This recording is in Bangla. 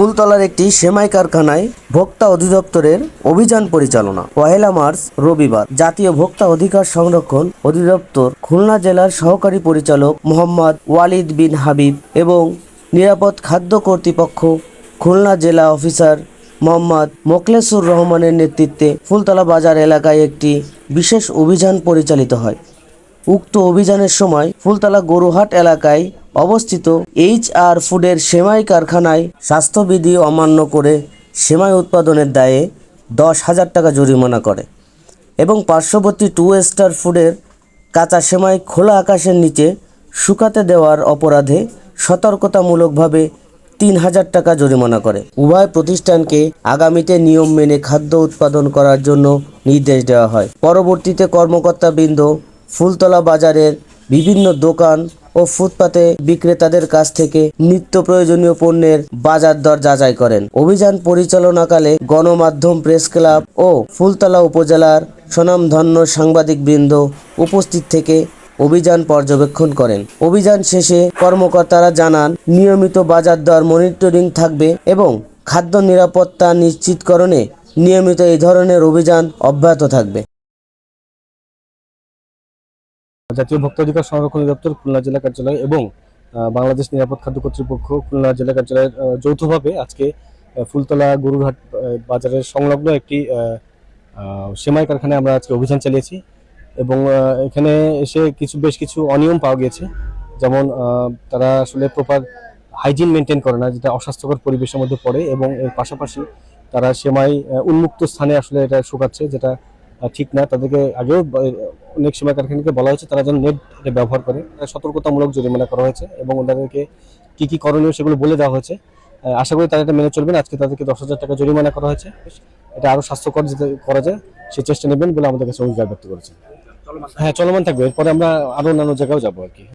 ফুলতলার একটি সেমাই কারখানায় ভোক্তা অধিদপ্তরের অভিযান পরিচালনা। ১ মার্চ রবিবার জাতীয় ভোক্তা অধিকার সংরক্ষণ অধিদপ্তর খুলনা জেলার সহকারী পরিচালক মোহাম্মদ ওয়ালিদ বিন হাবিব এবং নিরাপদ খাদ্য কর্তৃপক্ষ খুলনা জেলা অফিসার মোহাম্মদ মোখলেসুর রহমানের নেতৃত্বে ফুলতলা বাজার এলাকায় একটি বিশেষ অভিযান পরিচালিত হয়। উক্ত অভিযানের সময় ফুলতলা গরুহাট এলাকায় অবস্থিত HR ফুডের সেমাই কারখানায় স্বাস্থ্যবিধি অমান্য করে সেমাই উৎপাদনের দায়ে ১০,০০০ টাকা জরিমানা করে এবং পার্শ্ববর্তী 2 স্টার ফুডের কাঁচা সেমাই খোলা আকাশের নিচে শুকাতে দেওয়ার অপরাধে সতর্কতামূলকভাবে ৩,০০০ টাকা জরিমানা করে। উভয় প্রতিষ্ঠানকে আগামীতে নিয়ম মেনে খাদ্য উৎপাদন করার জন্য নির্দেশ দেওয়া হয়। পরবর্তীতে কর্মকর্তাবৃন্দ ফুলতলা বাজারের বিভিন্ন দোকান ও ফুটপাতে বিক্রেতাদের কাছ থেকে নিত্য প্রয়োজনীয় পণ্যের বাজার দর যাচাই করেন। অভিযান পরিচালনাকালে গণমাধ্যম, প্রেস ক্লাব ও ফুলতলা উপজেলার স্বনামধন্য সাংবাদিকবৃন্দ উপস্থিত থেকে অভিযান পর্যবেক্ষণ করেন। অভিযান শেষে কর্মকর্তারা জানান, নিয়মিত বাজার দর মনিটরিং থাকবে এবং খাদ্য নিরাপত্তা নিশ্চিতকরণে নিয়মিত এই ধরনের অভিযান অব্যাহত থাকবে। জাতীয় ভোক্তা অধিকার সংরক্ষণ অধিদপ্তর খুলনা জেলা কার্যালয় এবং বাংলাদেশ নিরাপদ খাদ্য কর্তৃপক্ষ খুলনা জেলা কার্যালয়ের যৌথভাবে আজকে ফুলতলা গরুরহাট বাজারের সংলগ্ন একটি সেমাই কারখানায় আমরা আজকে অভিযান চালিয়েছি এবং এখানে এসে বেশ কিছু অনিয়ম পাওয়া গিয়েছে। যেমন তারা আসলে প্রপার হাইজিন মেনটেন করে না, যেটা অস্বাস্থ্যকর পরিবেশের মধ্যে পড়ে, এবং এর পাশাপাশি তারা সেমাই উন্মুক্ত স্থানে আসলে এটা শুকাচ্ছে, যেটা ঠিক না। তাদেরকে আগেও অনেক সেমাই কারখানাকে বলা হয়েছে তারা যেন নেট ব্যবহার করে। সতর্কতামূলক জরিমানা করা হয়েছে এবং ওনাদেরকে কি কি করণীয় সেগুলো বলে দেওয়া হয়েছে। আশা করি তারা এটা মেনে চলবেন। আজকে তাদেরকে ১০,০০০ টাকা জরিমানা করা হয়েছে। এটা আরো স্বাস্থ্যকর যাতে করা যায় সেই চেষ্টা নেবেন বলে আমাদের কাছে অঙ্গীকার ব্যক্ত করেছে। হ্যাঁ, চলমান থাকবে। এরপরে আমরা আরো অন্যান্য জায়গাও যাবো আর কি।